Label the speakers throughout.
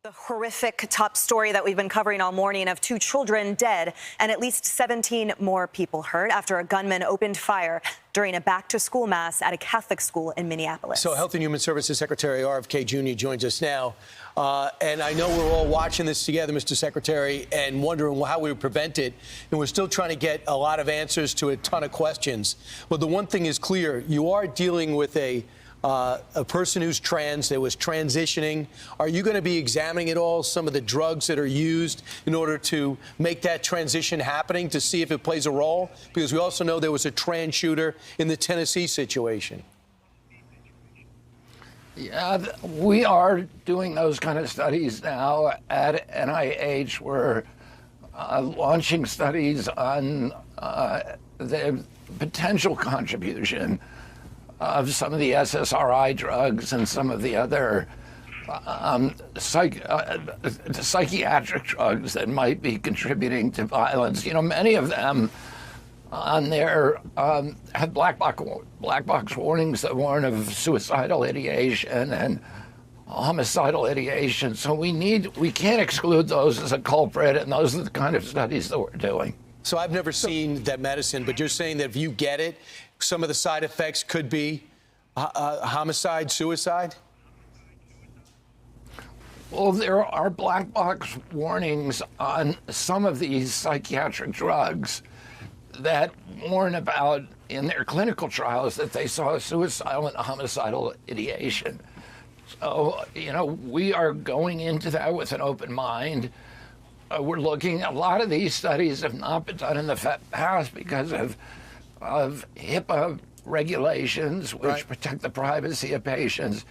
Speaker 1: The horrific top story that we've been covering all morning of 2 children dead and at least 17 more people hurt after a gunman opened fire during a back-to-school mass at a Catholic school in Minneapolis.
Speaker 2: So Health and Human Services Secretary RFK Jr. joins us now. And I know we're all watching this together, Mr. Secretary, and wondering how we would prevent it. And we're still trying to get a lot of answers to a ton of questions. But the one thing is clear. You are dealing with a person who's trans, that was transitioning. Are you going to be examining at all some of the drugs that are used in order to make that transition happening, to see if it plays a role? Because we also know there was a trans shooter in the Tennessee situation.
Speaker 3: Yeah, we are doing those kind of studies now at NIH. We're launching studies on the potential contribution of some of the SSRI drugs and some of the other psychiatric drugs that might be contributing to violence. You know, many of them on there had black box warnings that warn of suicidal ideation and homicidal ideation. So we can't exclude those as a culprit, and those are the kind of studies that we're doing.
Speaker 2: So I've never seen that medicine, but you're saying that if you get it, some of the side effects could be homicide, suicide?
Speaker 3: Well, there are black box warnings on some of these psychiatric drugs that warn about, in their clinical trials, that they saw suicidal and homicidal ideation. So, you know, we are going into that with an open mind. We're looking, a lot of these studies have not been done in the past because of HIPAA regulations, which protect the privacy of patients.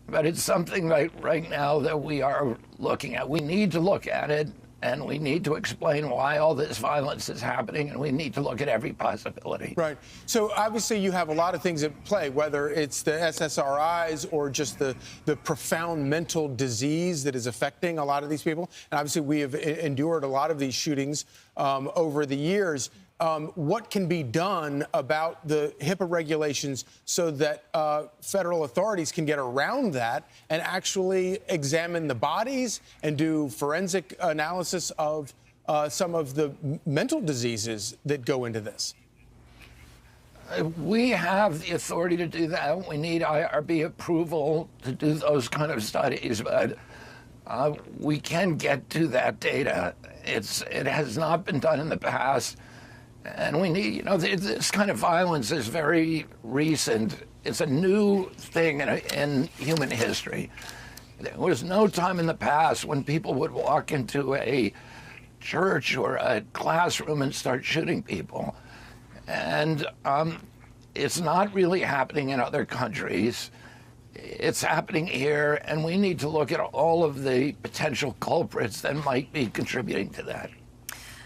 Speaker 3: But it's something right now that we are looking at. We need to look at it, and we need to explain why all this violence is happening, and we need to look at every possibility.
Speaker 4: Right. So obviously you have a lot of things at play, whether it's the SSRIs or just the profound mental disease that is affecting a lot of these people. And obviously we have endured a lot of these shootings over the years. What can be done about the HIPAA regulations so that federal authorities can get around that and actually examine the bodies and do forensic analysis of some of the mental diseases that go into this?
Speaker 3: We have the authority to do that. We need IRB approval to do those kind of studies, but we can get to that data. It has not been done in the past. And we need, you know, this kind of violence is very recent. It's a new thing in human history. There was no time in the past when people would walk into a church or a classroom and start shooting people. And it's not really happening in other countries. It's happening here, and we need to look at all of the potential culprits that might be contributing to that.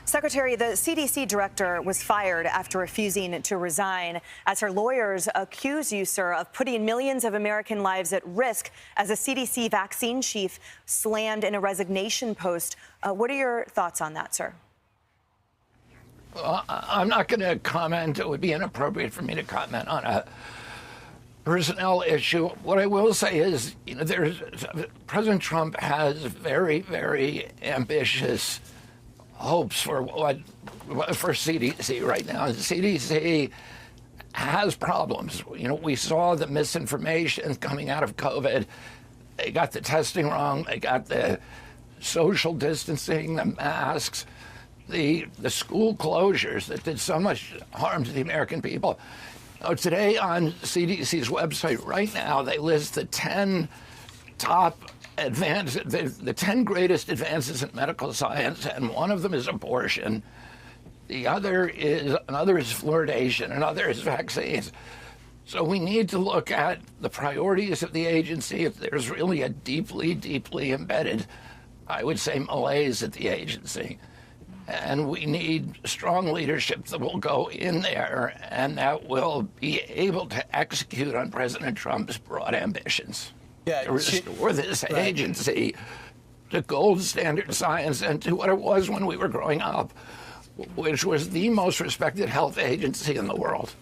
Speaker 1: Secretary, the CDC director was fired after refusing to resign as her lawyers accuse you, sir, of putting millions of American lives at risk as a CDC vaccine chief slammed in a resignation post. What are your thoughts on that, sir?
Speaker 3: Well, I'm not going to comment. It would be inappropriate for me to comment on a personnel issue. What I will say is, you know, President Trump has very, very ambitious hopes for CDC right now. CDC has problems. You know, we saw the misinformation coming out of COVID. They got the testing wrong. They got the social distancing, the masks, the school closures that did so much harm to the American people. Today on CDC's website right now, they list the 10 top the 10 greatest advances in medical science, and one of them is abortion. Another is fluoridation, another is vaccines. So we need to look at the priorities of the agency. If there's really a deeply, deeply embedded, I would say, malaise at the agency. And we need strong leadership that will go in there and that will be able to execute on President Trump's broad ambitions.
Speaker 2: Yeah,
Speaker 3: to restore this agency to gold standard science and to what it was when we were growing up, which was the most respected health agency in the world.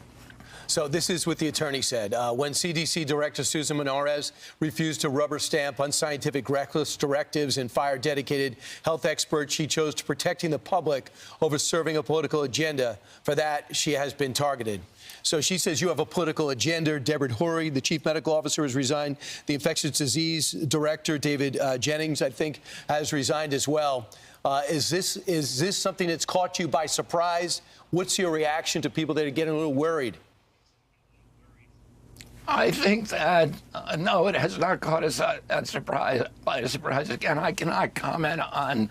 Speaker 2: So this is what the attorney said. When CDC Director Susan Menarez refused to rubber stamp unscientific, reckless directives and fire dedicated health experts, she chose to protecting the public over serving a political agenda. For that, she has been targeted. So she says you have a political agenda. Deborah Horry, the chief medical officer, has resigned. The infectious disease director, David Jennings, I think, has resigned as well. Is this something that's caught you by surprise? What's your reaction to people that are getting a little worried?
Speaker 3: I think that, no, it has not caught us by surprise. Again, I cannot comment on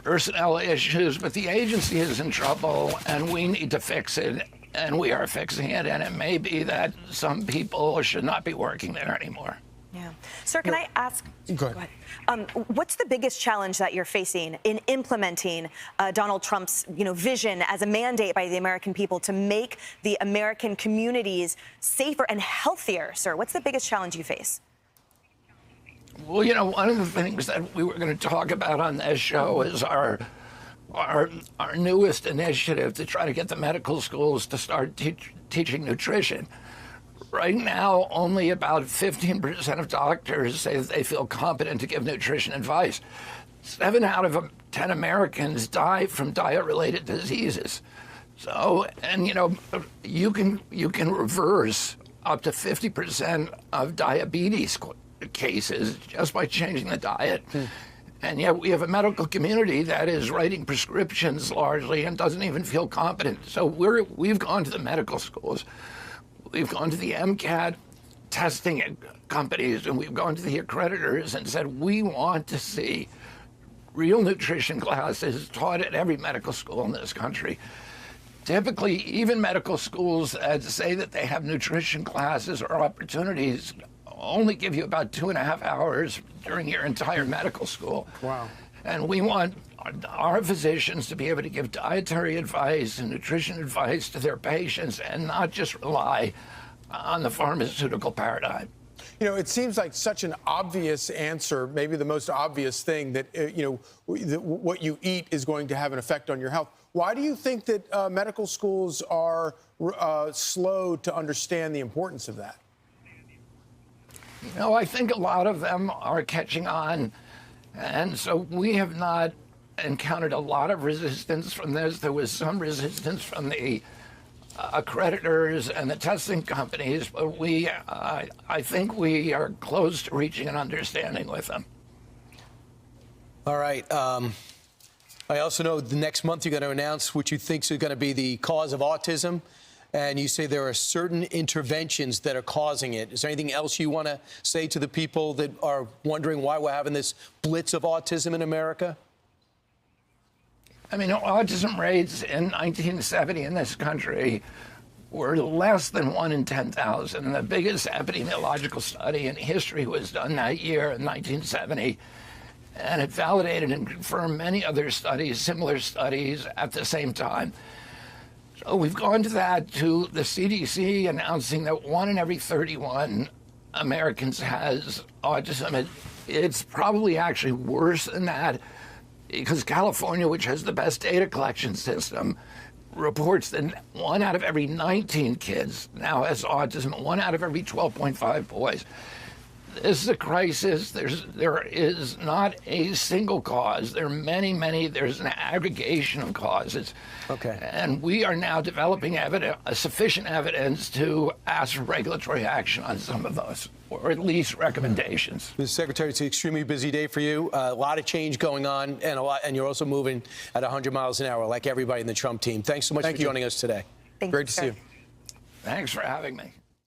Speaker 3: personnel issues, but the agency is in trouble, and we need to fix it, and we are fixing it, and it may be that some people should not be working there anymore.
Speaker 1: Yeah. Sir, can I ask?
Speaker 4: Go ahead.
Speaker 1: What's the biggest challenge that you're facing in implementing Donald Trump's, vision as a mandate by the American people to make the American communities safer and healthier, sir? What's the biggest challenge you face?
Speaker 3: Well, one of the things that we were going to talk about on this show is our newest initiative to try to get the medical schools to start teaching nutrition. Right now, only about 15% of doctors say that they feel competent to give nutrition advice. 7 out of 10 Americans die from diet-related diseases. So, and you can reverse up to 50% of diabetes cases just by changing the diet. And yet we have a medical community that is writing prescriptions largely and doesn't even feel competent. So we've gone to the medical schools. We've gone to the MCAT testing companies, and we've gone to the accreditors and said, we want to see real nutrition classes taught at every medical school in this country. Typically, even medical schools that say that they have nutrition classes or opportunities only give you about 2.5 hours during your entire medical school.
Speaker 4: Wow.
Speaker 3: And we want our physicians to be able to give dietary advice and nutrition advice to their patients and not just rely on the pharmaceutical paradigm.
Speaker 4: It seems like such an obvious answer, maybe the most obvious thing that, what you eat is going to have an effect on your health. Why do you think that medical schools are slow to understand the importance of that?
Speaker 3: I think a lot of them are catching on. And so we have not encountered a lot of resistance from this. There was some resistance from the accreditors and the testing companies, but I think we are close to reaching an understanding with them.
Speaker 2: All right. I also know the next month you're going to announce what you think is going to be the cause of autism. And you say there are certain interventions that are causing it. Is there anything else you want to say to the people that are wondering why we're having this blitz of autism in America?
Speaker 3: I mean, autism rates in 1970 in this country were less than 1 in 10,000. And the biggest epidemiological study in history was done that year in 1970. And it validated and confirmed many other studies, similar studies at the same time. So we've gone to the CDC announcing that 1 in every 31 Americans has autism. It's probably actually worse than that because California, which has the best data collection system, reports that 1 out of every 19 kids now has autism, 1 out of every 12.5 boys. This is a crisis. There is not a single cause. There are many. There's an aggregation of causes.
Speaker 2: Okay.
Speaker 3: And we are now developing sufficient evidence to ask for regulatory action on some of those, or at least recommendations.
Speaker 2: Mr. Secretary, it's an extremely busy day for you. A lot of change going on, and you're also moving at 100 miles an hour, like everybody in the Trump team. Thanks so much for joining us today.
Speaker 1: Thank
Speaker 4: Great
Speaker 1: you,
Speaker 4: to see you.
Speaker 3: Thanks for having me.